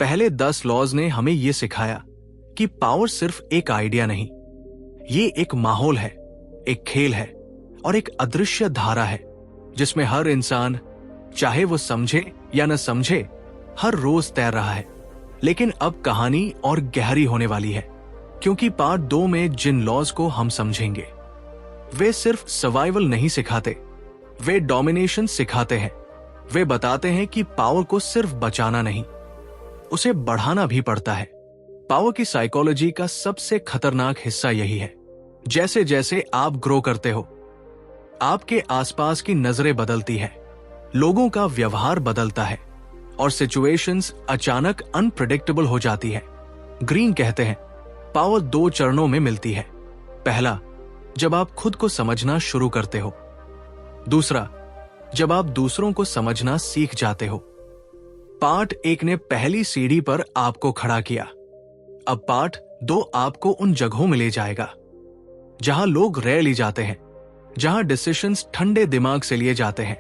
पहले 10 लॉज ने हमें यह सिखाया कि पावर सिर्फ एक आइडिया नहीं, ये एक माहौल है, एक खेल है और एक अदृश्य धारा है जिसमें हर इंसान, चाहे वो समझे या न समझे, हर रोज तैर रहा है। लेकिन अब कहानी और गहरी होने वाली है, क्योंकि पार्ट 2 में जिन लॉज को हम समझेंगे वे सिर्फ सर्वाइवल नहीं सिखाते, वे डोमिनेशन सिखाते हैं। वे बताते हैं कि पावर को सिर्फ बचाना नहीं, उसे बढ़ाना भी पड़ता है। पावर की साइकोलॉजी का सबसे खतरनाक हिस्सा यही है। जैसे जैसे आप ग्रो करते हो, आपके आसपास की नजरें बदलती है, लोगों का व्यवहार बदलता है और सिचुएशंस अचानक अनप्रेडिक्टेबल हो जाती है। ग्रीन कहते हैं पावर 2 चरणों में मिलती है। पहला, जब आप खुद को समझना शुरू करते हो। दूसरा, जब आप दूसरों को समझना सीख जाते हो। पार्ट 1 ने पहली सीढ़ी पर आपको खड़ा किया। अब पार्ट 2 आपको उन जगहों में ले जाएगा जहां लोग रेयरली जाते हैं, जहां डिसीजंस ठंडे दिमाग से लिए जाते हैं,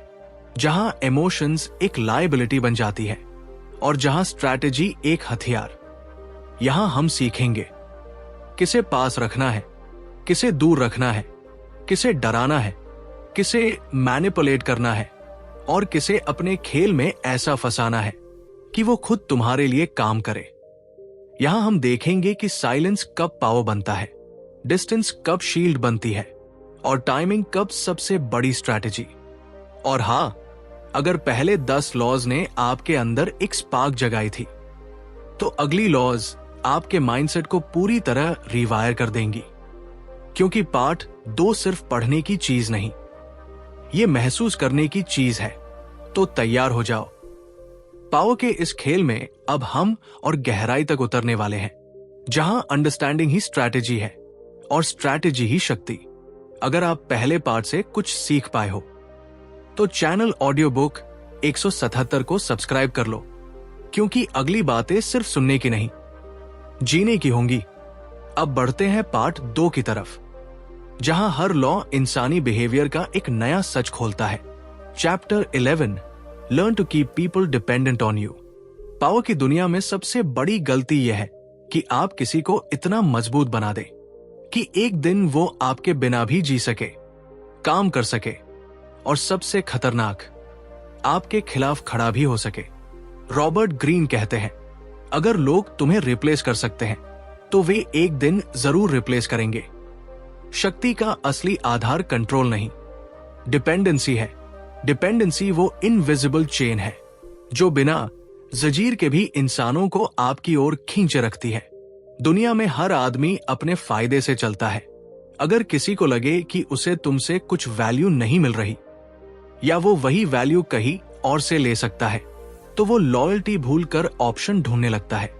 जहां इमोशंस एक लायबिलिटी बन जाती है और जहां स्ट्रैटेजी एक हथियार। यहां हम सीखेंगे किसे पास रखना है, किसे दूर रखना है, किसे डराना है, किसे मैनिपुलेट करना है और किसे अपने खेल में ऐसा फंसाना है कि वो खुद तुम्हारे लिए काम करे। यहां हम देखेंगे कि साइलेंस कब पावर बनता है, डिस्टेंस कब शील्ड बनती है और टाइमिंग कब सबसे बड़ी स्ट्रैटेजी। और हां, अगर पहले 10 लॉज ने आपके अंदर एक स्पार्क जगाई थी, तो अगली लॉज आपके माइंडसेट को पूरी तरह रिवायर कर देंगी। क्योंकि पार्ट 2 सिर्फ पढ़ने की चीज नहीं, ये महसूस करने की चीज है। तो तैयार हो जाओ। पावर के इस खेल में अब हम और गहराई तक उतरने वाले हैं, जहां अंडरस्टैंडिंग ही स्ट्रैटेजी है और स्ट्रैटेजी ही शक्ति। अगर आप पहले पार्ट से कुछ सीख पाए हो तो चैनल ऑडियो बुक 177 को सब्सक्राइब कर लो, क्योंकि अगली बातें सिर्फ सुनने की नहीं, जीने की होंगी। अब बढ़ते हैं पार्ट 2 की तरफ, जहां हर लॉ इंसानी बिहेवियर का एक नया सच खोलता है। Chapter 11, learn to keep people dependent on you. Power की दुनिया में सबसे बड़ी गलती यह है कि आप किसी को इतना मजबूत बना दे कि एक दिन वो आपके बिना भी जी सके, काम कर सके और सबसे खतरनाक, आपके खिलाफ खड़ा भी हो सके। रॉबर्ट ग्रीन कहते हैं, अगर लोग तुम्हें रिप्लेस कर सकते हैं तो वे एक दिन जरूर रिप्लेस करेंगे। शक्ति का असली आधार कंट्रोल नहीं, डिपेंडेंसी है। डिपेंडेंसी वो इनविजिबल चेन है जो बिना जंजीर के भी इंसानों को आपकी ओर खींचे रखती है। दुनिया में हर आदमी अपने फायदे से चलता है। अगर किसी को लगे कि उसे तुमसे कुछ वैल्यू नहीं मिल रही या वो वही वैल्यू कहीं और से ले सकता है, तो वो लॉयल्टी भूलकर ऑप्शन ढूंढने लगता है।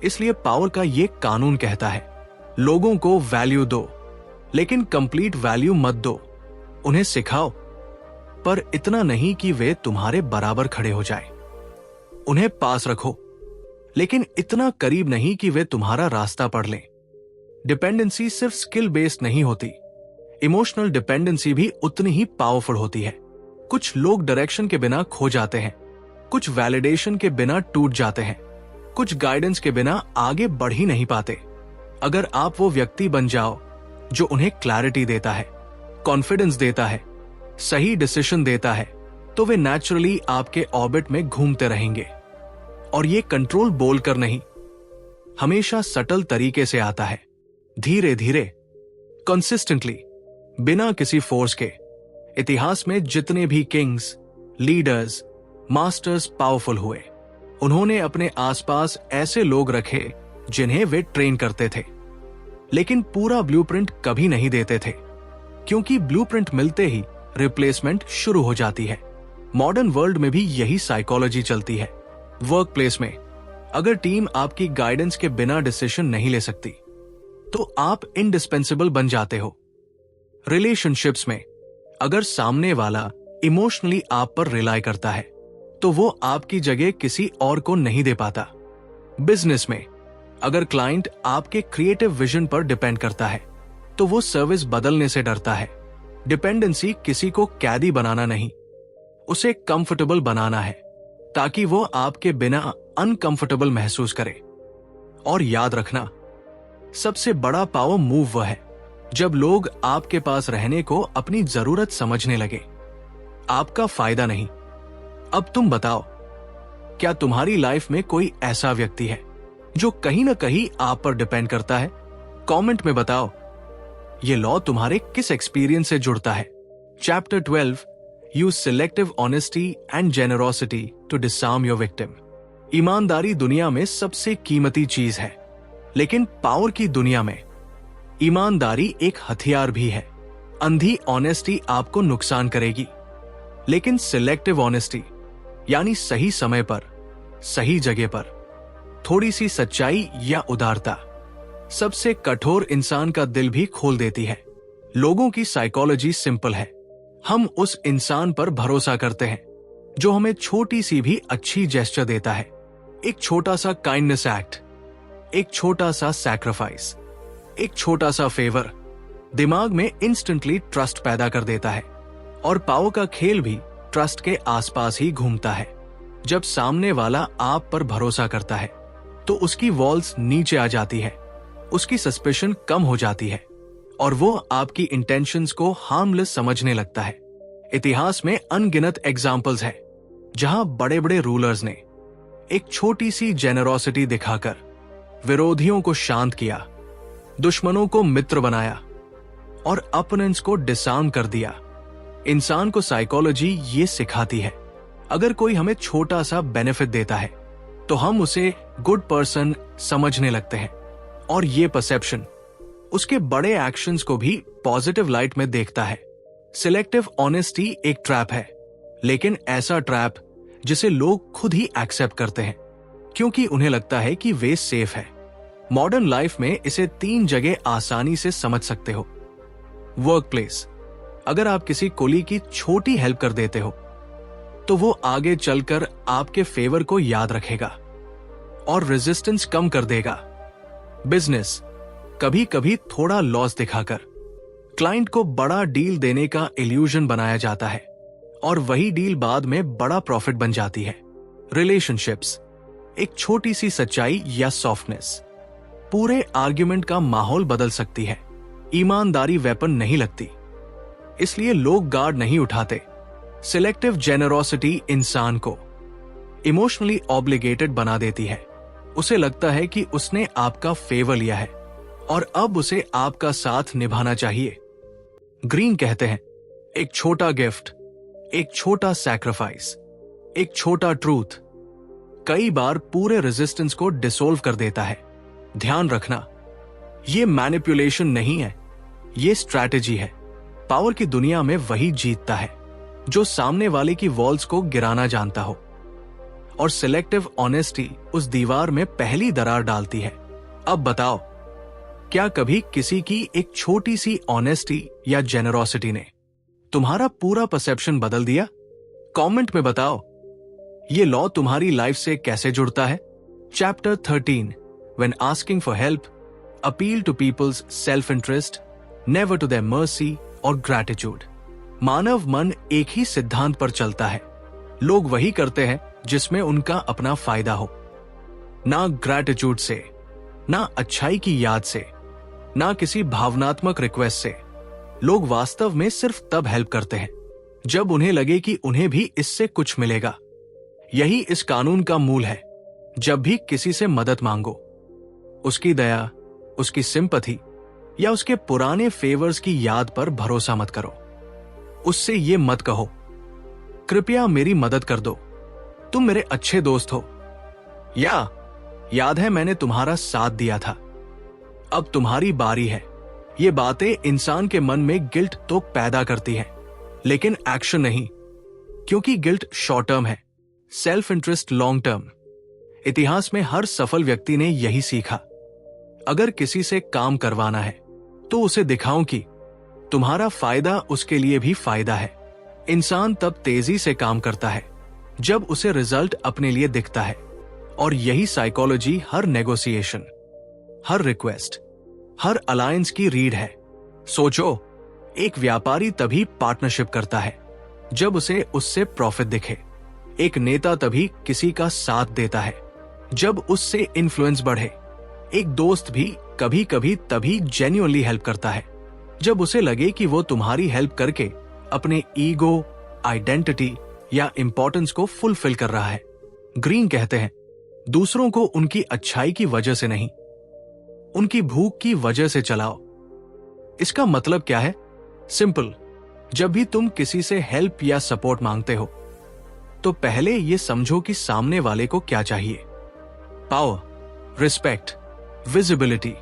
इसलिए पावर का ये कानून कहता है, लोगों को वैल्यू दो, लेकिन कंप्लीट वैल्यू मत दो। उन्हें सिखाओ, पर इतना नहीं कि वे तुम्हारे बराबर खड़े हो जाए। उन्हें पास रखो, लेकिन इतना करीब नहीं कि वे तुम्हारा रास्ता पढ़ लें। डिपेंडेंसी सिर्फ स्किल बेस्ड नहीं होती, इमोशनल डिपेंडेंसी भी उतनी ही पावरफुल होती है। कुछ लोग डायरेक्शन के बिना खो जाते हैं, कुछ वैलिडेशन के बिना टूट जाते हैं, कुछ गाइडेंस के बिना आगे बढ़ ही नहीं पाते। अगर आप वो व्यक्ति बन जाओ जो उन्हें क्लैरिटी देता है, कॉन्फिडेंस देता है, सही डिसीजन देता है, तो वे नेचुरली आपके ऑर्बिट में घूमते रहेंगे। और ये कंट्रोल बोलकर नहीं, हमेशा सटल तरीके से आता है, धीरे धीरे, कंसिस्टेंटली, बिना किसी फोर्स के। इतिहास में जितने भी किंग्स, लीडर्स, मास्टर्स पावरफुल हुए, उन्होंने अपने आसपास ऐसे लोग रखे जिन्हें वे ट्रेन करते थे, लेकिन पूरा ब्लूप्रिंट कभी नहीं देते थे, क्योंकि ब्लूप्रिंट मिलते ही रिप्लेसमेंट शुरू हो जाती है। मॉडर्न वर्ल्ड में भी यही साइकोलॉजी चलती है। वर्क प्लेस में अगर टीम आपकी गाइडेंस के बिना डिसीजन नहीं ले सकती, तो आप इंडिस्पेंसिबल बन जाते हो। रिलेशनशिप्स में अगर सामने वाला इमोशनली आप पर रिलाई करता है, तो वो आपकी जगह किसी और को नहीं दे पाता। बिजनेस में अगर क्लाइंट आपके क्रिएटिव विजन पर डिपेंड करता है, तो वो सर्विस बदलने से डरता है। डिपेंडेंसी किसी को कैदी बनाना नहीं, उसे कंफर्टेबल बनाना है, ताकि वो आपके बिना अनकंफर्टेबल महसूस करे। और याद रखना, सबसे बड़ा पावर मूव वह है जब लोग आपके पास रहने को अपनी जरूरत समझने लगे, आपका फायदा नहीं। अब तुम बताओ, क्या तुम्हारी लाइफ में कोई ऐसा व्यक्ति है जो कहीं ना कहीं आप पर डिपेंड करता है? कमेंट में बताओ ये लॉ तुम्हारे किस एक्सपीरियंस से जुड़ता है। Chapter 12, use selective honesty and generosity to disarm your victim. ईमानदारी दुनिया में सबसे कीमती चीज है, लेकिन पावर की दुनिया में ईमानदारी एक हथियार भी है। अंधी ऑनेस्टी आपको नुकसान करेगी, लेकिन सिलेक्टिव ऑनेस्टी यानी सही समय पर, सही जगह पर, थोड़ी सी सच्चाई या उदारता सबसे कठोर इंसान का दिल भी खोल देती है। लोगों की साइकोलॉजी सिंपल है। हम उस इंसान पर भरोसा करते हैं जो हमें छोटी सी भी अच्छी जेस्चर देता है। एक छोटा सा काइंडनेस एक्ट, एक छोटा सा सैक्रिफाइस, एक छोटा सा फेवर दिमाग में इंस्टेंटली ट्रस्ट पैदा कर देता है। और पावर का खेल भी ट्रस्ट के आसपास ही घूमता है। जब सामने वाला आप पर भरोसा करता है तो उसकी वॉल्स नीचे आ जाती है, उसकी सस्पिशन कम हो जाती है और वो आपकी इंटेंशंस को हार्मलेस समझने लगता है। इतिहास में अनगिनत एग्जाम्पल्स हैं जहां बड़े बड़े रूलर्स ने एक छोटी सी जेनरोसिटी दिखाकर विरोधियों को शांत किया, दुश्मनों को मित्र बनाया और अपोनेंट्स को डिसआर्म कर दिया। इंसान को साइकोलॉजी ये सिखाती है, अगर कोई हमें छोटा सा बेनिफिट देता है तो हम उसे गुड पर्सन समझने लगते हैं और ये परसेप्शन उसके बड़े एक्शंस को भी पॉजिटिव लाइट में देखता है। सिलेक्टिव ऑनेस्टी एक ट्रैप है, लेकिन ऐसा ट्रैप जिसे लोग खुद ही एक्सेप्ट करते हैं क्योंकि उन्हें लगता है कि वे सेफ है। मॉडर्न लाइफ में इसे 3 जगह आसानी से समझ सकते हो। वर्क प्लेस, अगर आप किसी कोली की छोटी हेल्प कर देते हो तो वो आगे चलकर आपके फेवर को याद रखेगा और रेजिस्टेंस कम कर देगा। बिजनेस, कभी कभी थोड़ा लॉस दिखाकर क्लाइंट को बड़ा डील देने का इल्यूजन बनाया जाता है और वही डील बाद में बड़ा प्रॉफिट बन जाती है। रिलेशनशिप्स, एक छोटी सी सच्चाई या सॉफ्टनेस पूरे आर्ग्यूमेंट का माहौल बदल सकती है। ईमानदारी वेपन नहीं लगती, इसलिए लोग गार्ड नहीं उठाते। सिलेक्टिव जेनरोसिटी इंसान को इमोशनली ऑब्लिगेटेड बना देती है। उसे लगता है कि उसने आपका फेवर लिया है और अब उसे आपका साथ निभाना चाहिए। ग्रीन कहते हैं, एक छोटा गिफ्ट, एक छोटा सैक्रिफाइस, एक छोटा ट्रूथ कई बार पूरे रेजिस्टेंस को डिसोल्व कर देता है। ध्यान रखना, ये मैनिपुलेशन नहीं है, ये स्ट्रैटेजी है। पावर की दुनिया में वही जीतता है जो सामने वाले की वॉल्स को गिराना जानता हो, और सिलेक्टिव ऑनेस्टी उस दीवार में पहली दरार डालती है। अब बताओ, क्या कभी किसी की एक छोटी सी ऑनेस्टी या जेनरोसिटी ने तुम्हारा पूरा परसेप्शन बदल दिया? कमेंट में बताओ ये लॉ तुम्हारी लाइफ से कैसे जुड़ता है। Chapter 13, when asking for help, appeal to people's self interest, never to their mercy और ग्रैटिट्यूड। मानव मन एक ही सिद्धांत पर चलता है, लोग वही करते हैं जिसमें उनका अपना फायदा हो। ना ग्रैटिट्यूड से, ना अच्छाई की याद से, ना किसी भावनात्मक रिक्वेस्ट से। लोग वास्तव में सिर्फ तब हेल्प करते हैं जब उन्हें लगे कि उन्हें भी इससे कुछ मिलेगा। यही इस कानून का मूल है। जब भी किसी से मदद मांगो, उसकी दया, उसकी सिंपैथी या उसके पुराने फेवर्स की याद पर भरोसा मत करो। उससे ये मत कहो, कृपया मेरी मदद कर दो, तुम मेरे अच्छे दोस्त हो, या याद है मैंने तुम्हारा साथ दिया था, अब तुम्हारी बारी है। ये बातें इंसान के मन में गिल्ट तो पैदा करती हैं, लेकिन एक्शन नहीं, क्योंकि गिल्ट शॉर्ट टर्म है, सेल्फ इंटरेस्ट लॉन्ग टर्म। इतिहास में हर सफल व्यक्ति ने यही सीखा। अगर किसी से काम करवाना है तो उसे दिखाओ कि तुम्हारा फायदा उसके लिए भी फायदा है। इंसान तब तेजी से काम करता है जब उसे रिजल्ट अपने लिए दिखता है, और यही साइकोलॉजी हर नेगोशिएशन, हर रिक्वेस्ट, हर अलायंस की रीढ़ है। सोचो, एक व्यापारी तभी पार्टनरशिप करता है जब उसे उससे प्रॉफिट दिखे। एक नेता तभी किसी का साथ देता है जब उससे इन्फ्लुएंस बढ़े। एक दोस्त भी कभी कभी तभी जेन्युइनली हेल्प करता है जब उसे लगे कि वो तुम्हारी हेल्प करके अपने ईगो, आइडेंटिटी या इंपॉर्टेंस को फुलफिल कर रहा है। ग्रीन कहते हैं, दूसरों को उनकी अच्छाई की वजह से नहीं, उनकी भूख की वजह से चलाओ। इसका मतलब क्या है? सिंपल, जब भी तुम किसी से हेल्प या सपोर्ट मांगते हो तो पहले ये समझो कि सामने वाले को क्या चाहिए। Power, respect, visibility,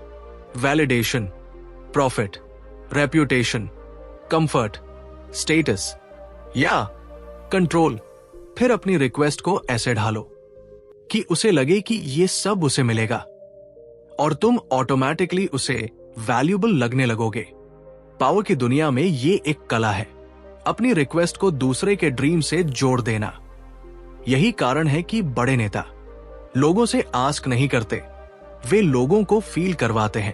validation, profit, reputation, comfort, status या कंट्रोल। फिर अपनी रिक्वेस्ट को ऐसे ढालो कि उसे लगे कि ये सब उसे मिलेगा और तुम ऑटोमेटिकली उसे वैल्यूएबल लगने लगोगे। पावर की दुनिया में ये एक कला है, अपनी रिक्वेस्ट को दूसरे के ड्रीम से जोड़ देना। यही कारण है कि बड़े नेता लोगों से आस्क नहीं करते, वे लोगों को फील करवाते हैं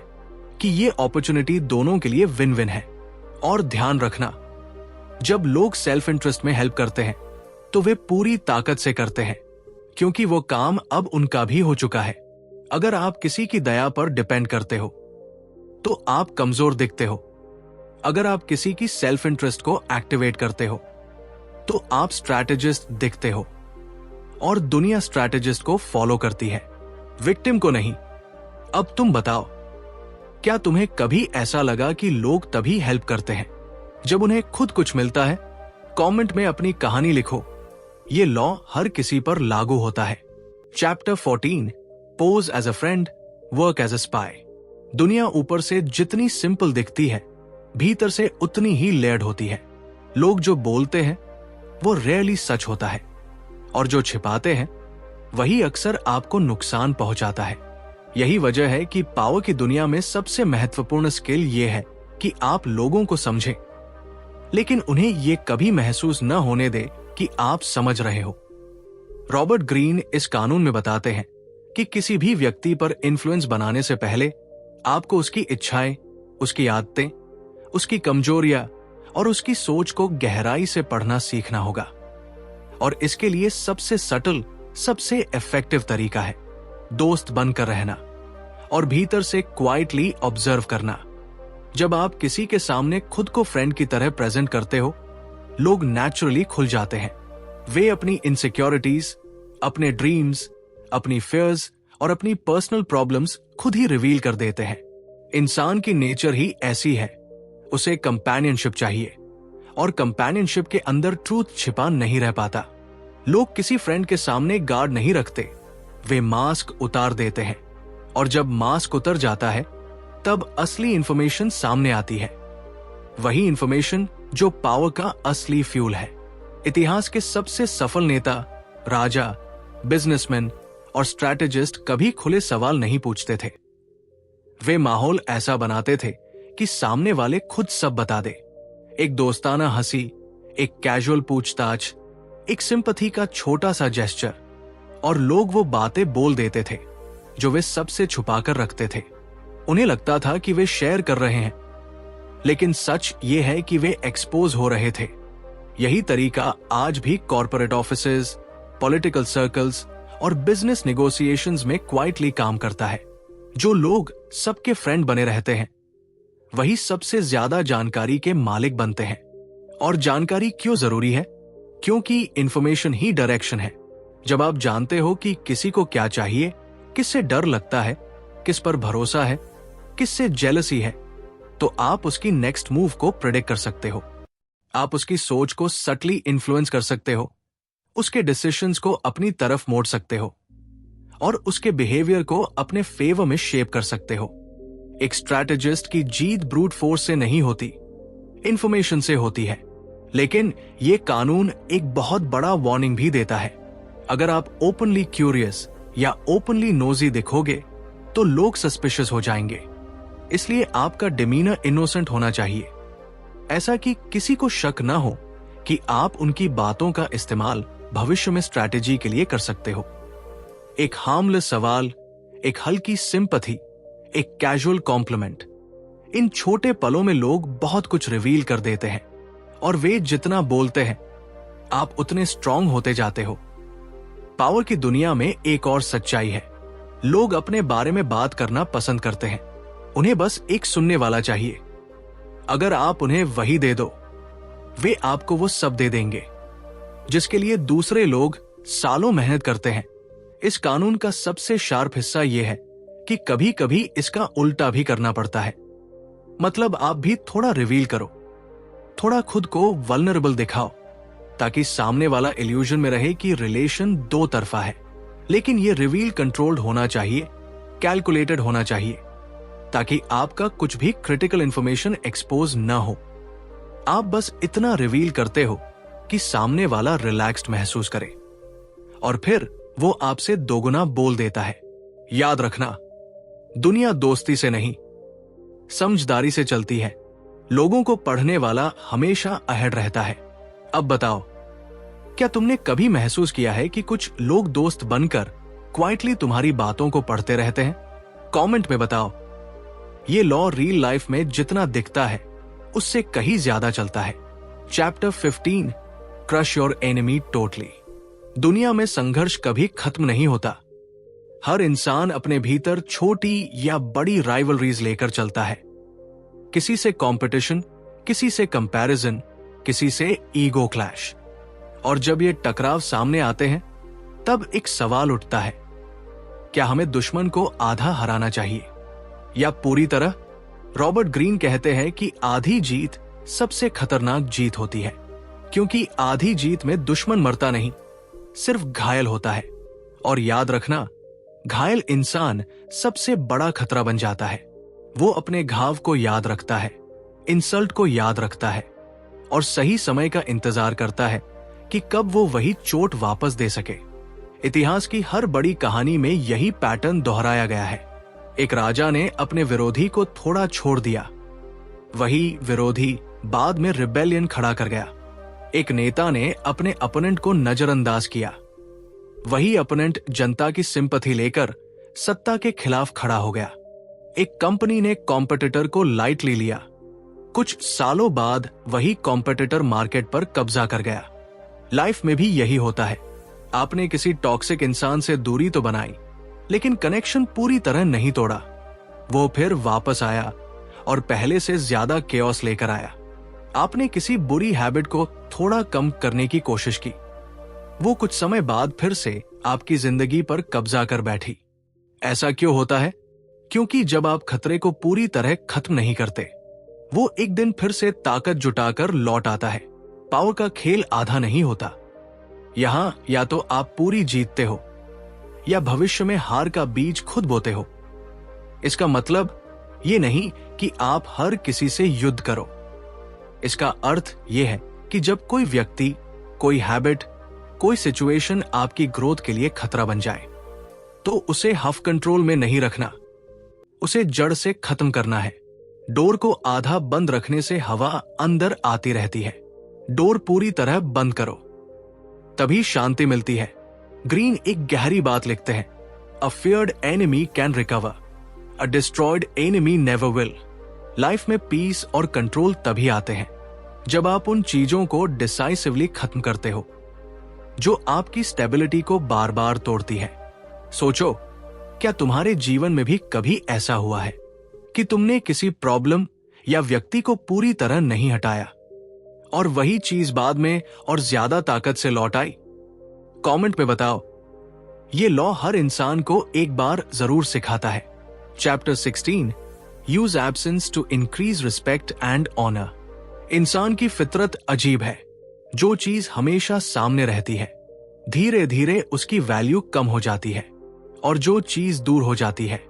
कि ये अपॉर्चुनिटी दोनों के लिए विन विन है। और ध्यान रखना, जब लोग सेल्फ इंटरेस्ट में हेल्प करते हैं तो वे पूरी ताकत से करते हैं, क्योंकि वो काम अब उनका भी हो चुका है। अगर आप किसी की दया पर डिपेंड करते हो तो आप कमजोर दिखते हो। अगर आप किसी की सेल्फ इंटरेस्ट को एक्टिवेट करते हो तो आप स्ट्रैटेजिस्ट दिखते हो। और दुनिया स्ट्रैटेजिस्ट को फॉलो करती है, विक्टिम को नहीं। अब तुम बताओ, क्या तुम्हें कभी ऐसा लगा कि लोग तभी हेल्प करते हैं जब उन्हें खुद कुछ मिलता है? कमेंट में अपनी कहानी लिखो। ये लॉ हर किसी पर लागू होता है। Chapter 14, pose as a friend, work as a spy. दुनिया ऊपर से जितनी सिंपल दिखती है, भीतर से उतनी ही लेयर्ड होती है। लोग जो बोलते हैं वो रेयरली सच होता है, और जो छिपाते हैं वही अक्सर आपको नुकसान पहुंचाता है। यही वजह है कि पावर की दुनिया में सबसे महत्वपूर्ण स्किल ये है कि आप लोगों को समझें, लेकिन उन्हें यह कभी महसूस न होने दे कि आप समझ रहे हो। रॉबर्ट ग्रीन इस कानून में बताते हैं कि किसी भी व्यक्ति पर इन्फ्लुएंस बनाने से पहले आपको उसकी इच्छाएं, उसकी आदतें, उसकी कमजोरियां और उसकी सोच को गहराई से पढ़ना सीखना होगा। और इसके लिए सबसे सटल, सबसे इफेक्टिव तरीका है दोस्त बनकर रहना और भीतर से क्वाइटली ऑब्जर्व करना। जब आप किसी के सामने खुद को फ्रेंड की तरह प्रेजेंट करते हो, लोग नेचुरली खुल जाते हैं। वे अपनी इनसिक्योरिटीज, अपने ड्रीम्स, अपनी फियर्स और अपनी पर्सनल प्रॉब्लम्स खुद ही रिवील कर देते हैं। इंसान की नेचर ही ऐसी है, उसे कंपेनियनशिप चाहिए, और कंपेनियनशिप के अंदर ट्रूथ छिपा नहीं रह पाता। लोग किसी फ्रेंड के सामने गार्ड नहीं रखते, वे मास्क उतार देते हैं, और जब मास्क उतर जाता है तब असली इंफॉर्मेशन सामने आती है। वही इंफॉर्मेशन जो पावर का असली फ्यूल है। इतिहास के सबसे सफल नेता, राजा, बिजनेसमैन और स्ट्रैटेजिस्ट कभी खुले सवाल नहीं पूछते थे। वे माहौल ऐसा बनाते थे कि सामने वाले खुद सब बता दे। एक दोस्ताना हंसी, एक कैजुअल पूछताछ, एक सिंपैथी का छोटा सा जेस्चर, और लोग वो बातें बोल देते थे जो वे सबसे छुपाकर रखते थे। उन्हें लगता था कि वे शेयर कर रहे हैं, लेकिन सच ये है कि वे एक्सपोज हो रहे थे। यही तरीका आज भी कॉर्पोरेट ऑफिसेज, पॉलिटिकल सर्कल्स और बिजनेस नेगोशिएशंस में क्वाइटली काम करता है। जो लोग सबके फ्रेंड बने रहते हैं वही सबसे ज्यादा जानकारी के मालिक बनते हैं। और जानकारी क्यों जरूरी है? क्योंकि इंफॉर्मेशन ही डायरेक्शन है। जब आप जानते हो कि किसी को क्या चाहिए, किससे डर लगता है, किस पर भरोसा है, किससे जेलसी है, तो आप उसकी नेक्स्ट मूव को प्रेडिक्ट कर सकते हो। आप उसकी सोच को सटली इन्फ्लुएंस कर सकते हो, उसके डिसीजंस को अपनी तरफ मोड़ सकते हो और उसके बिहेवियर को अपने फेवर में शेप कर सकते हो। एक स्ट्रैटेजिस्ट की जीत ब्रूट फोर्स से नहीं होती, इंफॉर्मेशन से होती है। लेकिन यह कानून एक बहुत बड़ा वार्निंग भी देता है। अगर आप ओपनली क्यूरियस या ओपनली नोजी दिखोगे तो लोग सस्पिशियस हो जाएंगे। इसलिए आपका डिमीनर इनोसेंट होना चाहिए, ऐसा कि किसी को शक ना हो कि आप उनकी बातों का इस्तेमाल भविष्य में स्ट्रैटेजी के लिए कर सकते हो। एक हार्मलेस सवाल, एक हल्की सिंपैथी, एक कैजुअल कॉम्प्लीमेंट, इन छोटे पलों में लोग बहुत कुछ रिवील कर देते हैं। और वे जितना बोलते हैं आप उतने स्ट्रांग होते जाते हो। पावर की दुनिया में एक और सच्चाई है। लोग अपने बारे में बात करना पसंद करते हैं, उन्हें बस एक सुनने वाला चाहिए। अगर आप उन्हें वही दे दो, वे आपको वो सब दे देंगे जिसके लिए दूसरे लोग सालों मेहनत करते हैं। इस कानून का सबसे शार्प हिस्सा यह है कि कभी कभी इसका उल्टा भी करना पड़ता है। मतलब आप भी थोड़ा रिवील करो, थोड़ा खुद को वल्नरेबल दिखाओ, ताकि सामने वाला इल्यूजन में रहे कि रिलेशन दो तरफा है। लेकिन यह रिवील कंट्रोल्ड होना चाहिए, कैलकुलेटेड होना चाहिए, ताकि आपका कुछ भी क्रिटिकल इंफॉर्मेशन एक्सपोज न हो। आप बस इतना रिवील करते हो कि सामने वाला रिलैक्स्ड महसूस करे, और फिर वो आपसे दोगुना बोल देता है। याद रखना, दुनिया दोस्ती से नहीं, समझदारी से चलती है। लोगों को पढ़ने वाला हमेशा अहेड रहता है। अब बताओ, क्या तुमने कभी महसूस किया है कि कुछ लोग दोस्त बनकर क्वाइटली तुम्हारी बातों को पढ़ते रहते हैं? कमेंट में बताओ। ये लॉ रियल लाइफ में जितना दिखता है उससे कहीं ज्यादा चलता है। Chapter 15, crush your enemy totally. दुनिया में संघर्ष कभी खत्म नहीं होता। हर इंसान अपने भीतर छोटी या बड़ी राइवलरीज लेकर चलता है। किसी से कंपटीशन, किसी से कंपैरिजन, किसी से ईगो क्लैश। और जब ये टकराव सामने आते हैं तब एक सवाल उठता है, क्या हमें दुश्मन को आधा हराना चाहिए या पूरी तरह? रॉबर्ट ग्रीन कहते हैं कि आधी जीत सबसे खतरनाक जीत होती है, क्योंकि आधी जीत में दुश्मन मरता नहीं, सिर्फ घायल होता है। और याद रखना, घायल इंसान सबसे बड़ा खतरा बन जाता है। वो अपने घाव को याद रखता है, इंसल्ट को याद रखता है, और सही समय का इंतजार करता है कि कब वो वही चोट वापस दे सके। इतिहास की हर बड़ी कहानी में यही पैटर्न दोहराया गया है। एक राजा ने अपने विरोधी को थोड़ा छोड़ दिया, वही विरोधी बाद में रिबेलियन खड़ा कर गया। एक नेता ने अपने अपोनेंट को नजरअंदाज किया, वही अपोनेंट जनता की सिंपैथी लेकर सत्ता के खिलाफ खड़ा हो गया। एक कंपनी ने कॉम्पिटिटर को लाइटली लिया, कुछ सालों बाद वही कॉम्पिटिटर मार्केट पर कब्जा कर गया। लाइफ में भी यही होता है। आपने किसी टॉक्सिक इंसान से दूरी तो बनाई, लेकिन कनेक्शन पूरी तरह नहीं तोड़ा। वो फिर वापस आया और पहले से ज्यादा केओस लेकर आया। आपने किसी बुरी हैबिट को थोड़ा कम करने की कोशिश की, वो कुछ समय बाद फिर से आपकी जिंदगी पर कब्जा कर बैठी। ऐसा क्यों होता है? क्योंकि जब आप खतरे को पूरी तरह खत्म नहीं करते, वो एक दिन फिर से ताकत जुटाकर लौट आता है। पावर का खेल आधा नहीं होता। यहां या तो आप पूरी जीतते हो या भविष्य में हार का बीज खुद बोते हो। इसका मतलब ये नहीं कि आप हर किसी से युद्ध करो। इसका अर्थ यह है कि जब कोई व्यक्ति, कोई हैबिट, कोई सिचुएशन आपकी ग्रोथ के लिए खतरा बन जाए, तो उसे हाफ कंट्रोल में नहीं रखना, उसे जड़ से खत्म करना है। डोर को आधा बंद रखने से हवा अंदर आती रहती है। डोर पूरी तरह बंद करो, तभी शांति मिलती है। ग्रीन एक गहरी बात लिखते हैं, a feared enemy can recover, a destroyed enemy never will. Life में पीस और कंट्रोल तभी आते हैं जब आप उन चीजों को डिसाइसिवली खत्म करते हो जो आपकी स्टेबिलिटी को बार बार तोड़ती है। सोचो, क्या तुम्हारे जीवन में भी कभी ऐसा हुआ है कि तुमने किसी प्रॉब्लम या व्यक्ति को पूरी तरह नहीं हटाया और वही चीज बाद में और ज्यादा ताकत से लौट आई? कमेंट में बताओ। ये लॉ हर इंसान को एक बार जरूर सिखाता है। Chapter 16, use absence to increase respect and honour. इंसान की फितरत अजीब है। जो चीज हमेशा सामने रहती है, धीरे धीरे उसकी वैल्यू कम हो जाती है, और जो चीज दूर हो जाती है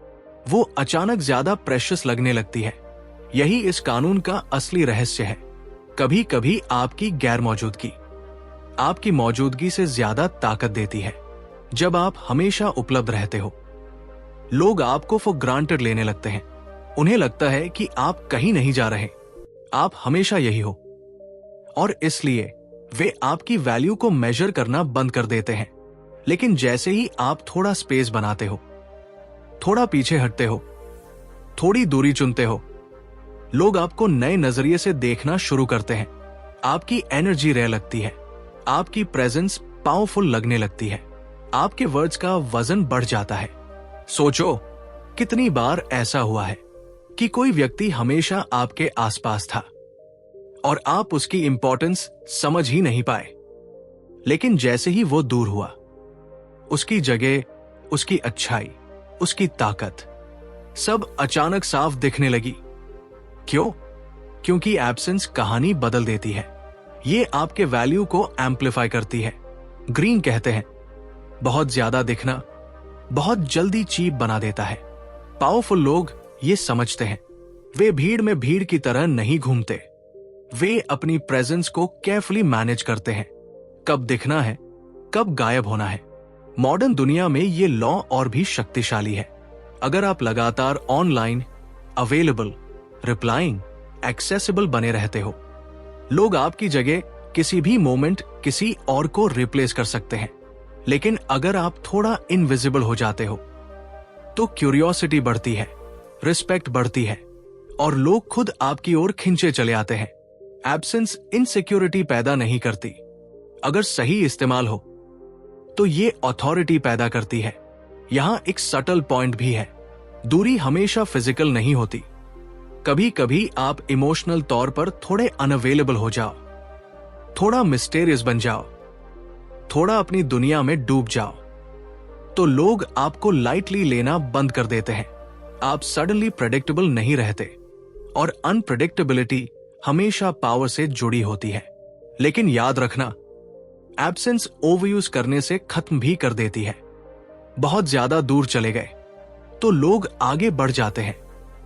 वो अचानक ज्यादा प्रेशियस लगने लगती है। यही इस कानून का असली रहस्य है। कभी कभी आपकी गैर मौजूदगी आपकी मौजूदगी से ज्यादा ताकत देती है। जब आप हमेशा उपलब्ध रहते हो, लोग आपको फॉर ग्रांटेड लेने लगते हैं। उन्हें लगता है कि आप कहीं नहीं जा रहे, आप हमेशा यही हो, और इसलिए वे आपकी वैल्यू को मेजर करना बंद कर देते हैं। लेकिन जैसे ही आप थोड़ा स्पेस बनाते हो, थोड़ा पीछे हटते हो, थोड़ी दूरी चुनते हो, लोग आपको नए नजरिए से देखना शुरू करते हैं। आपकी एनर्जी रेयर लगती है, आपकी प्रेजेंस पावरफुल लगने लगती है, आपके वर्ड्स का वजन बढ़ जाता है। सोचो, कितनी बार ऐसा हुआ है कि कोई व्यक्ति हमेशा आपके आसपास था और आप उसकी इंपॉर्टेंस समझ ही नहीं पाए, लेकिन जैसे ही वो दूर हुआ, उसकी जगह, उसकी अच्छाई, उसकी ताकत सब अचानक साफ दिखने लगी। क्यों? क्योंकि एब्सेंस कहानी बदल देती है। ये आपके वैल्यू को एम्पलीफाई करती है। ग्रीन कहते हैं, बहुत ज्यादा दिखना बहुत जल्दी चीप बना देता है। पावरफुल लोग ये समझते हैं। वे भीड़ में भीड़ की तरह नहीं घूमते। वे अपनी प्रेजेंस को केयरफुली मैनेज करते हैं। कब दिखना है, कब गायब होना है। मॉडर्न दुनिया में ये लॉ और भी शक्तिशाली है। अगर आप लगातार ऑनलाइन, अवेलेबल, रिप्लाइंग, एक्सेसिबल बने रहते हो, लोग आपकी जगह किसी भी मोमेंट किसी और को रिप्लेस कर सकते हैं। लेकिन अगर आप थोड़ा इनविजिबल हो जाते हो, तो क्यूरियोसिटी बढ़ती है, रिस्पेक्ट बढ़ती है और लोग खुद आपकी ओर खिंचे चले आते हैं। एब्सेंस इनसिक्योरिटी पैदा नहीं करती। अगर सही इस्तेमाल हो तो ये अथॉरिटी पैदा करती है। यहां एक सटल पॉइंट भी है। दूरी हमेशा फिजिकल नहीं होती। कभी कभी आप इमोशनल तौर पर थोड़े अनअवेलेबल हो जाओ, थोड़ा मिस्टेरियस बन जाओ, थोड़ा अपनी दुनिया में डूब जाओ, तो लोग आपको लाइटली लेना बंद कर देते हैं। आप सडनली प्रेडिक्टेबल नहीं रहते और अनप्रेडिक्टेबिलिटी हमेशा पावर से जुड़ी होती है। लेकिन याद रखना, एब्सेंस ओवरयूज करने से खत्म भी कर देती है। बहुत ज्यादा दूर चले गए तो लोग आगे बढ़ जाते हैं।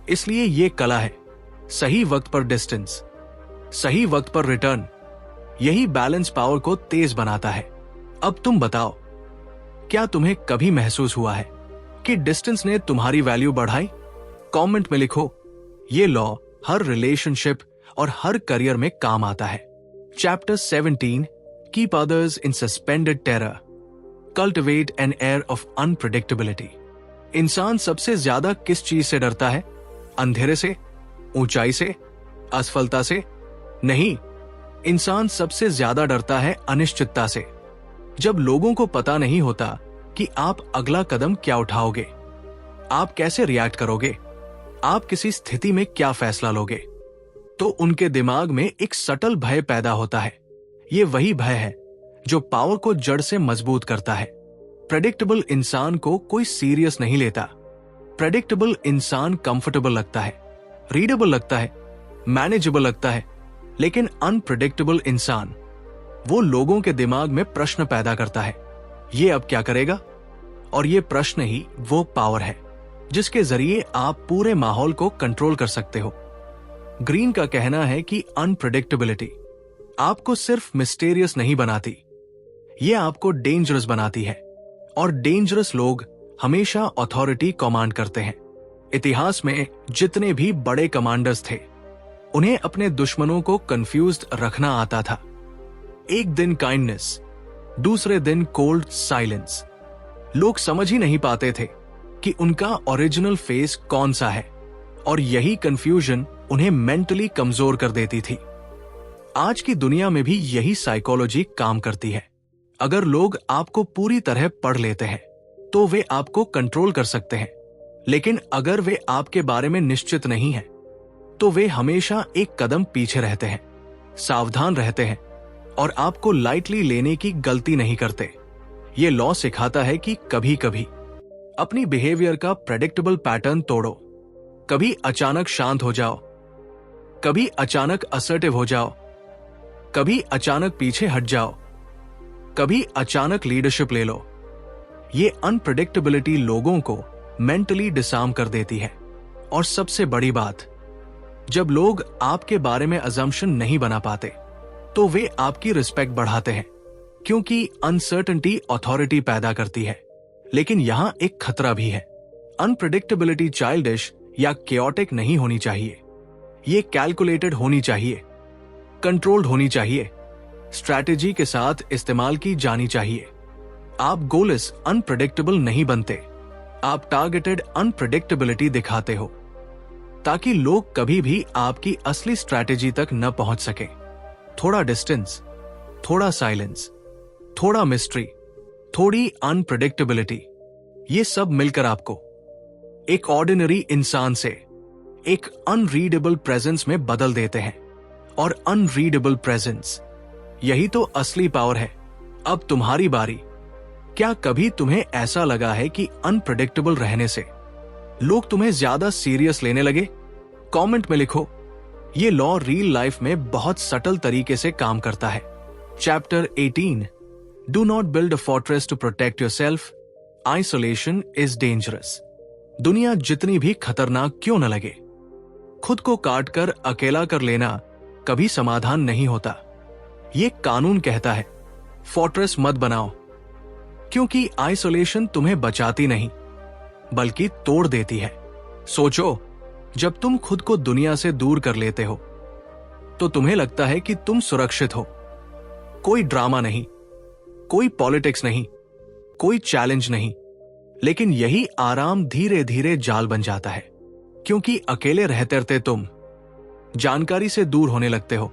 इसलिए ये कला है, सही वक्त पर डिस्टेंस, सही वक्त पर रिटर्न। यही बैलेंस पावर को तेज बनाता है। अब तुम बताओ, क्या तुम्हें कभी महसूस हुआ है कि डिस्टेंस ने तुम्हारी वैल्यू बढ़ाई? कमेंट में लिखो। ये लॉ हर रिलेशनशिप और हर करियर में काम आता है। Chapter 17, keep others in suspended terror, cultivate an air of unpredictability. इंसान सबसे ज्यादा किस चीज से डरता है? अंधेरे से, ऊंचाई से, असफलता से? नहीं, इंसान सबसे ज्यादा डरता है अनिश्चितता से। जब लोगों को पता नहीं होता कि आप अगला कदम क्या उठाओगे, आप कैसे रिएक्ट करोगे, आप किसी स्थिति में क्या फैसला लोगे, तो उनके दिमाग में एक सटल भय पैदा होता है। ये वही भय है जो पावर को जड़ से मजबूत करता है। प्रेडिक्टेबल इंसान को कोई सीरियस नहीं लेता। प्रेडिक्टेबल इंसान कंफर्टेबल लगता है, रीडेबल लगता है, मैनेजेबल लगता है। लेकिन अनप्रेडिक्टेबल इंसान वो लोगों के दिमाग में प्रश्न पैदा करता है, ये अब क्या करेगा? और ये प्रश्न ही वो पावर है जिसके जरिए आप पूरे माहौल को कंट्रोल कर सकते हो। ग्रीन का कहना है कि अनप्रेडिक्टेबिलिटी आपको सिर्फ मिस्टेरियस नहीं बनाती, ये आपको डेंजरस बनाती है। और डेंजरस लोग हमेशा अथॉरिटी कमांड करते हैं। इतिहास में जितने भी बड़े कमांडर्स थे, उन्हें अपने दुश्मनों को कंफ्यूज्ड रखना आता था। एक दिन काइंडनेस, दूसरे दिन कोल्ड साइलेंस। लोग समझ ही नहीं पाते थे कि उनका ओरिजिनल फेस कौन सा है, और यही कंफ्यूजन उन्हें मेंटली कमजोर कर देती थी। आज की दुनिया में भी यही साइकोलॉजी काम करती है। अगर लोग आपको पूरी तरह पढ़ लेते हैं तो वे आपको कंट्रोल कर सकते हैं, लेकिन अगर वे आपके बारे में निश्चित नहीं हैं, तो वे हमेशा एक कदम पीछे रहते हैं, सावधान रहते हैं और आपको लाइटली लेने की गलती नहीं करते। ये लॉ सिखाता है कि कभी कभी अपनी बिहेवियर का प्रेडिक्टेबल पैटर्न तोड़ो। कभी अचानक शांत हो जाओ, कभी अचानक असर्टिव हो जाओ, कभी अचानक पीछे हट जाओ, कभी अचानक लीडरशिप ले लो। ये अनप्रेडिक्टेबिलिटी लोगों को मेंटली डिसआर्म कर देती है। और सबसे बड़ी बात, जब लोग आपके बारे में अजम्पशन नहीं बना पाते तो वे आपकी रिस्पेक्ट बढ़ाते हैं, क्योंकि अनसर्टेनिटी अथॉरिटी पैदा करती है। लेकिन यहां एक खतरा भी है। अनप्रेडिक्टेबिलिटी चाइल्डिश या केओटिक नहीं होनी चाहिए। ये कैलकुलेटेड होनी चाहिए, कंट्रोल्ड होनी चाहिए, स्ट्रैटेजी के साथ इस्तेमाल की जानी चाहिए। आप गोलेस अनप्रेडिक्टेबल नहीं बनते, आप टारगेटेड अनप्रेडिक्टेबिलिटी दिखाते हो, ताकि लोग कभी भी आपकी असली स्ट्रैटेजी तक न पहुंच सके। थोड़ा डिस्टेंस, थोड़ा साइलेंस, थोड़ा मिस्ट्री, थोड़ी अनप्रेडिक्टेबिलिटी, ये सब मिलकर आपको एक ऑर्डिनरी इंसान से एक अनरीडेबल प्रेजेंस में बदल देते हैं। और अनरीडेबल प्रेजेंस, यही तो असली पावर है। अब तुम्हारी बारी। क्या कभी तुम्हें ऐसा लगा है कि अनप्रेडिक्टेबल रहने से लोग तुम्हें ज्यादा सीरियस लेने लगे? कमेंट में लिखो। ये लॉ रियल लाइफ में बहुत सटल तरीके से काम करता है। Chapter 18, do not build a fortress to protect yourself, isolation is dangerous. दुनिया जितनी भी खतरनाक क्यों न लगे, खुद को काट कर अकेला कर लेना कभी समाधान नहीं होता। ये कानून कहता है फोर्ट्रेस मत बनाओ, क्योंकि आइसोलेशन तुम्हें बचाती नहीं बल्कि तोड़ देती है। सोचो, जब तुम खुद को दुनिया से दूर कर लेते हो तो तुम्हें लगता है कि तुम सुरक्षित हो। कोई ड्रामा नहीं, कोई पॉलिटिक्स नहीं, कोई चैलेंज नहीं। लेकिन यही आराम धीरे धीरे जाल बन जाता है, क्योंकि अकेले रहते रहते तुम जानकारी से दूर होने लगते हो,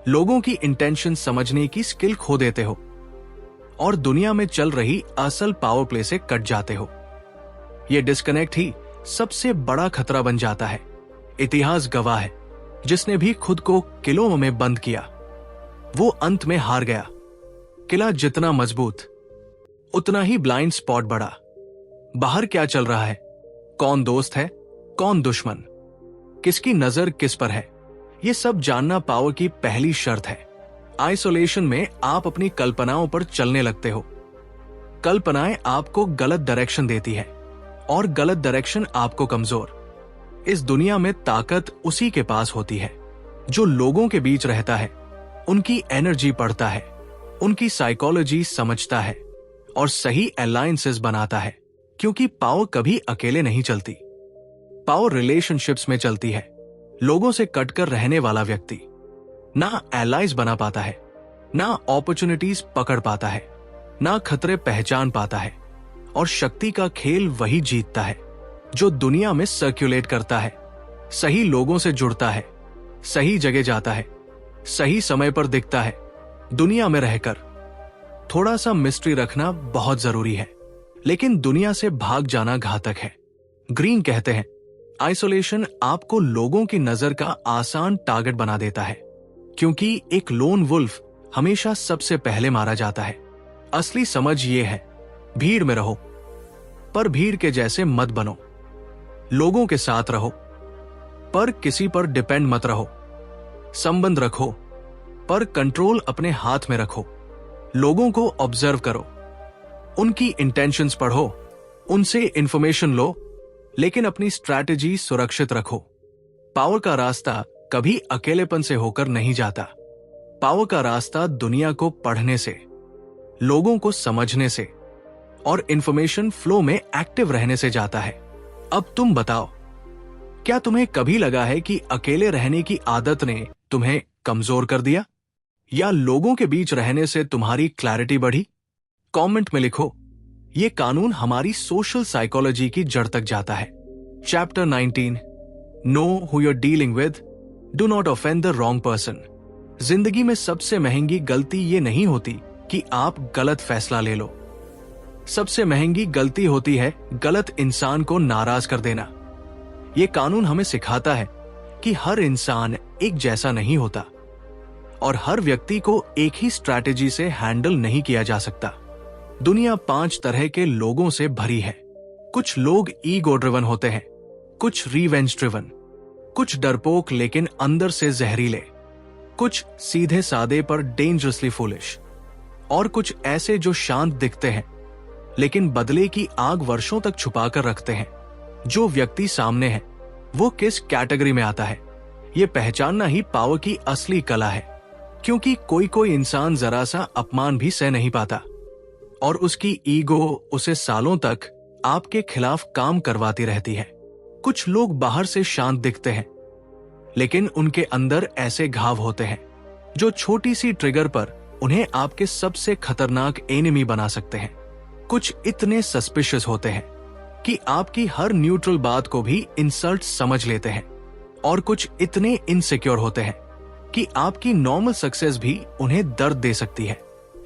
लोगों की इंटेंशन समझने की स्किल खो देते हो और दुनिया में चल रही असल पावर प्ले से कट जाते हो। यह डिस्कनेक्ट ही सबसे बड़ा खतरा बन जाता है। इतिहास गवाह है, जिसने भी खुद को किलों में बंद किया वो अंत में हार गया। किला जितना मजबूत उतना ही ब्लाइंड स्पॉट बढ़ा। बाहर क्या चल रहा है, कौन दोस्त है कौन दुश्मन, किसकी नजर किस पर है, ये सब जानना पावर की पहली शर्त है। आइसोलेशन में आप अपनी कल्पनाओं पर चलने लगते हो। कल्पनाएं आपको गलत डायरेक्शन देती है और गलत डायरेक्शन आपको कमजोर। इस दुनिया में ताकत उसी के पास होती है जो लोगों के बीच रहता है, उनकी एनर्जी पढ़ता है, उनकी साइकोलॉजी समझता है और सही अलायंसेस बनाता है। क्योंकि पावर कभी अकेले नहीं चलती, पावर रिलेशनशिप्स में चलती है। लोगों से कटकर रहने वाला व्यक्ति ना एलाइज बना पाता है, ना अपॉर्चुनिटीज पकड़ पाता है, ना खतरे पहचान पाता है। और शक्ति का खेल वही जीतता है जो दुनिया में सर्कुलेट करता है, सही लोगों से जुड़ता है, सही जगह जाता है, सही समय पर दिखता है। दुनिया में रहकर थोड़ा सा मिस्ट्री रखना बहुत जरूरी है, लेकिन दुनिया से भाग जाना घातक है। ग्रीन कहते हैं आइसोलेशन आपको लोगों की नजर का आसान टारगेट बना देता है, क्योंकि एक लोन वुल्फ हमेशा सबसे पहले मारा जाता है। असली समझ ये है, भीड़ में रहो पर भीड़ के जैसे मत बनो। लोगों के साथ रहो पर किसी पर डिपेंड मत रहो। संबंध रखो पर कंट्रोल अपने हाथ में रखो। लोगों को ऑब्जर्व करो, उनकी इंटेंशंस पढ़ो, उनसे इंफॉर्मेशन लो, लेकिन अपनी स्ट्रैटेजी सुरक्षित रखो। पावर का रास्ता कभी अकेलेपन से होकर नहीं जाता। पावर का रास्ता दुनिया को पढ़ने से, लोगों को समझने से और इंफॉर्मेशन फ्लो में एक्टिव रहने से जाता है। अब तुम बताओ, क्या तुम्हें कभी लगा है कि अकेले रहने की आदत ने तुम्हें कमजोर कर दिया, या लोगों के बीच रहने से तुम्हारी क्लैरिटी बढ़ी? कमेंट में लिखो। ये कानून हमारी सोशल साइकोलॉजी की जड़ तक जाता है। Chapter 19, know who you are dealing with, do not offend the wrong person. जिंदगी में सबसे महंगी गलती ये नहीं होती कि आप गलत फैसला ले लो, सबसे महंगी गलती होती है गलत इंसान को नाराज कर देना। ये कानून हमें सिखाता है कि हर इंसान एक जैसा नहीं होता और हर व्यक्ति को एक ही स्ट्रैटेजी से हैंडल नहीं किया जा सकता। दुनिया 5 तरह के लोगों से भरी है। कुछ लोग ईगो ड्रिवन होते हैं, कुछ रिवेंज ड्रिवन, कुछ डरपोक लेकिन अंदर से जहरीले, कुछ सीधे सादे पर डेंजरसली फूलिश, और कुछ ऐसे जो शांत दिखते हैं लेकिन बदले की आग वर्षों तक छुपा कर रखते हैं। जो व्यक्ति सामने है वो किस कैटेगरी में आता है, ये पहचानना ही पावर की असली कला है। क्योंकि कोई कोई इंसान जरा सा अपमान भी सह नहीं पाता और उसकी ईगो उसे सालों तक आपके खिलाफ काम करवाती रहती है। कुछ लोग बाहर से शांत दिखते हैं लेकिन उनके अंदर ऐसे घाव होते हैं जो छोटी सी ट्रिगर पर उन्हें आपके सबसे खतरनाक एनिमी बना सकते हैं। कुछ इतने सस्पिशियस होते हैं कि आपकी हर न्यूट्रल बात को भी इंसल्ट समझ लेते हैं, और कुछ इतने इनसिक्योर होते हैं कि आपकी नॉर्मल सक्सेस भी उन्हें दर्द दे सकती है।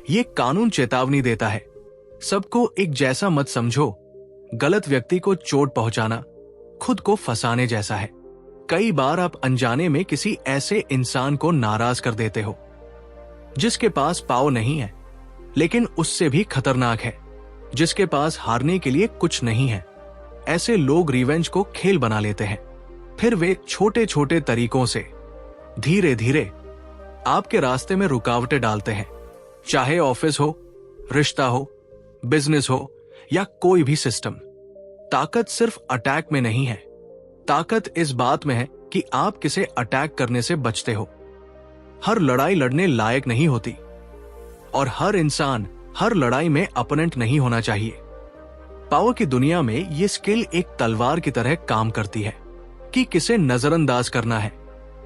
ये कानून चेतावनी देता है सबको एक जैसा मत समझो। गलत व्यक्ति को चोट पहुंचाना खुद को फंसाने जैसा है। कई बार आप अनजाने में किसी ऐसे इंसान को नाराज कर देते हो जिसके पास पावर नहीं है, लेकिन उससे भी खतरनाक है, जिसके पास हारने के लिए कुछ नहीं है। ऐसे लोग रिवेंज को खेल बना लेते हैं। फिर वे छोटे छोटे तरीकों से धीरे धीरे आपके रास्ते में रुकावटें डालते हैं, चाहे ऑफिस हो, रिश्ता हो, बिजनेस हो या कोई भी सिस्टम। ताकत सिर्फ अटैक में नहीं है, ताकत इस बात में है कि आप किसे अटैक करने से बचते हो। हर लड़ाई लड़ने लायक नहीं होती और हर इंसान हर लड़ाई में अपोनेंट नहीं होना चाहिए। पावर की दुनिया में यह स्किल एक तलवार की तरह काम करती है कि किसे नजरअंदाज करना है,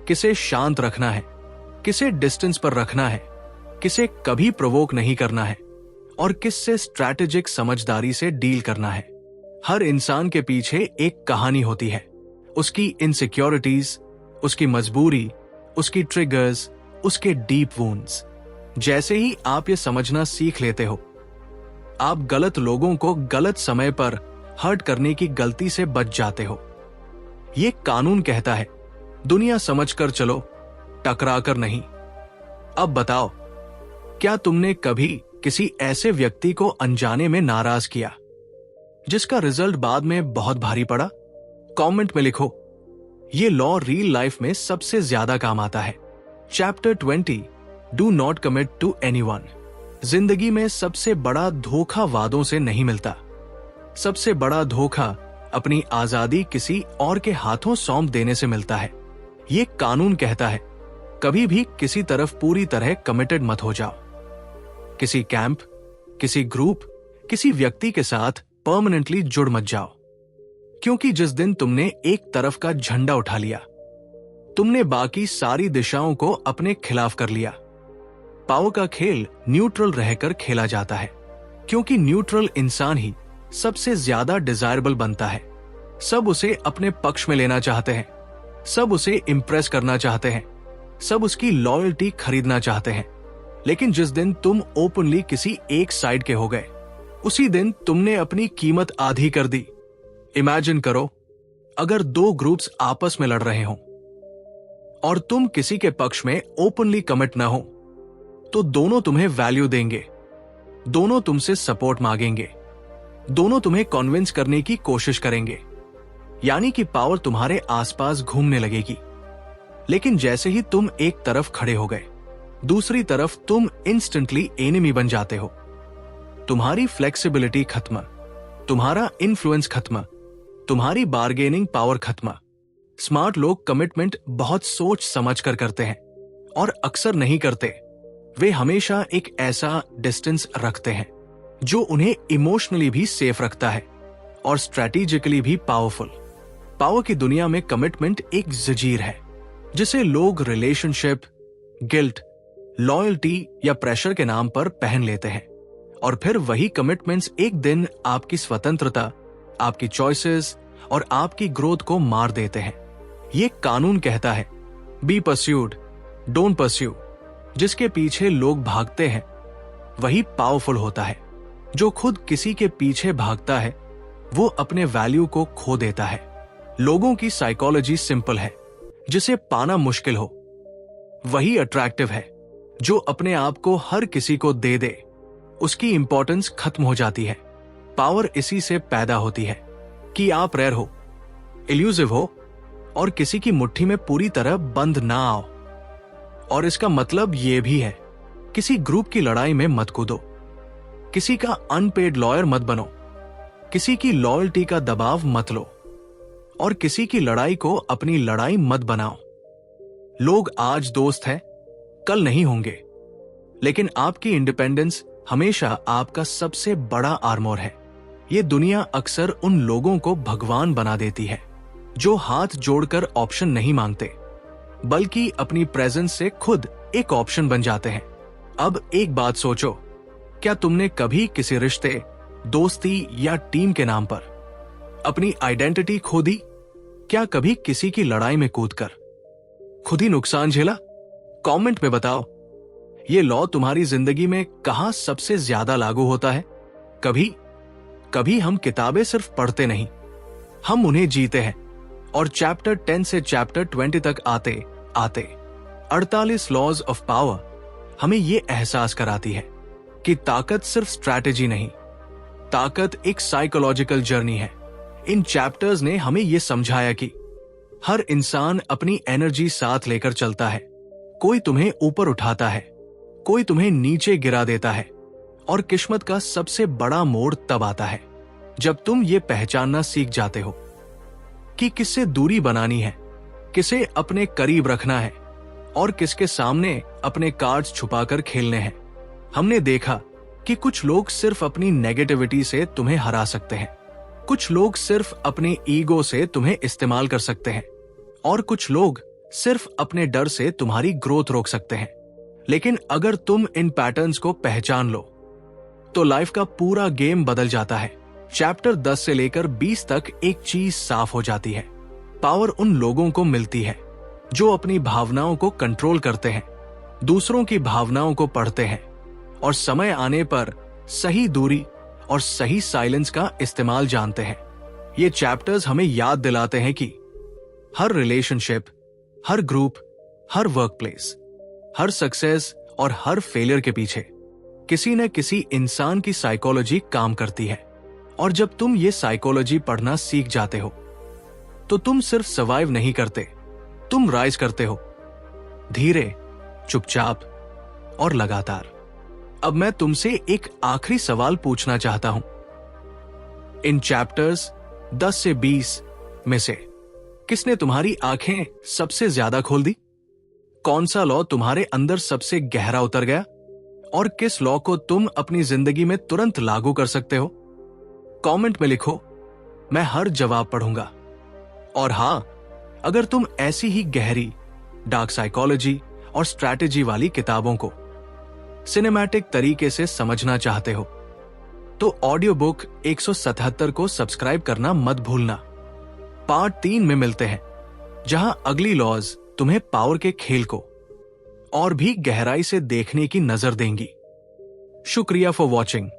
किसे शांत रखना है, किसे डिस्टेंस पर रखना है, किसे कभी प्रोवोक नहीं करना है और किससे स्ट्रैटेजिक समझदारी से डील करना है। हर इंसान के पीछे एक कहानी होती है, उसकी इनसिक्योरिटीज, उसकी मजबूरी, उसकी ट्रिगर्स, उसके डीप वुंड्स। जैसे ही आप ये समझना सीख लेते हो, आप गलत लोगों को गलत समय पर हर्ट करने की गलती से बच जाते हो। ये कानून कहता है, दुनिया समझकर चलो, टकराकर नहीं। अब बताओ, क्या तुमने कभी किसी ऐसे व्यक्ति को अनजाने में नाराज किया जिसका रिजल्ट बाद में बहुत भारी पड़ा? कमेंट में लिखो। ये लॉ रियल लाइफ में सबसे ज्यादा काम आता है। Chapter 20, do not commit to anyone. जिंदगी में सबसे बड़ा धोखा वादों से नहीं मिलता। सबसे बड़ा धोखा अपनी आजादी किसी और के हाथों सौंप देने से मिलता है। ये कानून कहता है, कभी भी किसी तरफ पूरी तरह कमिटेड मत हो जाओ। किसी कैंप, किसी ग्रुप, किसी व्यक्ति के साथ परमानेंटली जुड़ मत जाओ, क्योंकि जिस दिन तुमने एक तरफ का झंडा उठा लिया, तुमने बाकी सारी दिशाओं को अपने खिलाफ कर लिया। पावर का खेल न्यूट्रल रहकर खेला जाता है, क्योंकि न्यूट्रल इंसान ही सबसे ज्यादा डिजायरेबल बनता है। सब उसे अपने पक्ष में लेना चाहते हैं, सब उसे इंप्रेस करना चाहते हैं, सब उसकी लॉयल्टी खरीदना चाहते हैं। लेकिन जिस दिन तुम ओपनली किसी एक साइड के हो गए, उसी दिन तुमने अपनी कीमत आधी कर दी। इमेजिन करो, अगर दो ग्रुप्स आपस में लड़ रहे हों और तुम किसी के पक्ष में ओपनली कमिट ना हो, तो दोनों तुम्हें वैल्यू देंगे, दोनों तुमसे सपोर्ट मांगेंगे, दोनों तुम्हें कन्विंस करने की कोशिश करेंगे, यानी कि पावर तुम्हारे आसपास घूमने लगेगी। लेकिन जैसे ही तुम एक तरफ खड़े हो गए, दूसरी तरफ तुम इंस्टेंटली एनिमी बन जाते हो। तुम्हारी फ्लेक्सिबिलिटी खत्म, तुम्हारा इन्फ्लुएंस खत्म, तुम्हारी बार्गेनिंग पावर खत्म। स्मार्ट लोग कमिटमेंट बहुत सोच समझ कर करते हैं और अक्सर नहीं करते। वे हमेशा एक ऐसा डिस्टेंस रखते हैं जो उन्हें इमोशनली भी सेफ रखता है और स्ट्रेटेजिकली भी पावरफुल। पावर की दुनिया में कमिटमेंट एक जंजीर है जिसे लोग रिलेशनशिप, गिल्ट, लॉयल्टी या प्रेशर के नाम पर पहन लेते हैं, और फिर वही कमिटमेंट्स एक दिन आपकी स्वतंत्रता, आपकी चॉइसेस और आपकी ग्रोथ को मार देते हैं। ये कानून कहता है, बी परस्यूड, डोंट परस्यू। जिसके पीछे लोग भागते हैं वही पावरफुल होता है। जो खुद किसी के पीछे भागता है वो अपने वैल्यू को खो देता है। लोगों की साइकोलॉजी सिंपल है, जिसे पाना मुश्किल हो वही अट्रैक्टिव है। जो अपने आप को हर किसी को दे दे, उसकी इंपॉर्टेंस खत्म हो जाती है। पावर इसी से पैदा होती है कि आप रेयर हो, इल्यूसिव हो और किसी की मुट्ठी में पूरी तरह बंद ना आओ। और इसका मतलब यह भी है, किसी ग्रुप की लड़ाई में मत कूदो, किसी का अनपेड लॉयर मत बनो, किसी की लॉयल्टी का दबाव मत लो और किसी की लड़ाई को अपनी लड़ाई मत बनाओ। लोग आज दोस्त हैं, कल नहीं होंगे, लेकिन आपकी इंडिपेंडेंस हमेशा आपका सबसे बड़ा आर्मोर है। ये दुनिया अक्सर उन लोगों को भगवान बना देती है जो हाथ जोड़कर ऑप्शन नहीं मांगते, बल्कि अपनी प्रेजेंस से खुद एक ऑप्शन बन जाते हैं। अब एक बात सोचो, क्या तुमने कभी किसी रिश्ते, दोस्ती या टीम के नाम पर अपनी आइडेंटिटी खो दी? क्या कभी किसी की लड़ाई में कूदकर खुद ही नुकसान झेला? कमेंट में बताओ, ये लॉ तुम्हारी जिंदगी में कहां सबसे ज्यादा लागू होता है? कभी कभी हम किताबें सिर्फ पढ़ते नहीं, हम उन्हें जीते हैं। और चैप्टर 10 से चैप्टर 20 तक आते आते 48 लॉज ऑफ पावर हमें यह एहसास कराती है कि ताकत सिर्फ स्ट्रैटेजी नहीं, ताकत एक साइकोलॉजिकल जर्नी है। इन चैप्टर्स ने हमें यह समझाया कि हर इंसान अपनी एनर्जी साथ लेकर चलता है। कोई तुम्हें ऊपर उठाता है, कोई तुम्हें नीचे गिरा देता है, और किस्मत का सबसे बड़ा मोड़ तब आता है जब तुम ये पहचानना सीख जाते हो कि किससे दूरी बनानी है, किसे अपने करीब रखना है और किसके सामने अपने कार्ड्स छुपाकर खेलने हैं। हमने देखा कि कुछ लोग सिर्फ अपनी नेगेटिविटी से तुम्हें हरा सकते हैं, कुछ लोग सिर्फ अपने ईगो से तुम्हें इस्तेमाल कर सकते हैं, और कुछ लोग सिर्फ अपने डर से तुम्हारी ग्रोथ रोक सकते हैं। लेकिन अगर तुम इन पैटर्न्स को पहचान लो तो लाइफ का पूरा गेम बदल जाता है। चैप्टर 10 से लेकर 20 तक एक चीज साफ हो जाती है, पावर उन लोगों को मिलती है जो अपनी भावनाओं को कंट्रोल करते हैं, दूसरों की भावनाओं को पढ़ते हैं और समय आने पर सही दूरी और सही साइलेंस का इस्तेमाल जानते हैं। ये चैप्टर्स हमें याद दिलाते हैं कि हर रिलेशनशिप, हर ग्रुप, हर वर्क प्लेस, हर सक्सेस और हर फेलियर के पीछे किसी न किसी इंसान की साइकोलॉजी काम करती है। और जब तुम ये साइकोलॉजी पढ़ना सीख जाते हो तो तुम सिर्फ सर्वाइव नहीं करते, तुम राइज करते हो, धीरे, चुपचाप और लगातार। अब मैं तुमसे एक आखिरी सवाल पूछना चाहता हूं। इन चैप्टर्स 10 से 20 में से किसने तुम्हारी आंखें सबसे ज्यादा खोल दी? कौन सा लॉ तुम्हारे अंदर सबसे गहरा उतर गया? और किस लॉ को तुम अपनी जिंदगी में तुरंत लागू कर सकते हो? कमेंट में लिखो, मैं हर जवाब पढ़ूंगा। और हां, अगर तुम ऐसी ही गहरी डार्क साइकोलॉजी और स्ट्रैटेजी वाली किताबों को सिनेमैटिक तरीके से समझना चाहते हो तो ऑडियो बुक 177 को सब्सक्राइब करना मत भूलना। पार्ट 3 में मिलते हैं, जहां अगली लॉज तुम्हें पावर के खेल को और भी गहराई से देखने की नजर देंगी। शुक्रिया फॉर वॉचिंग।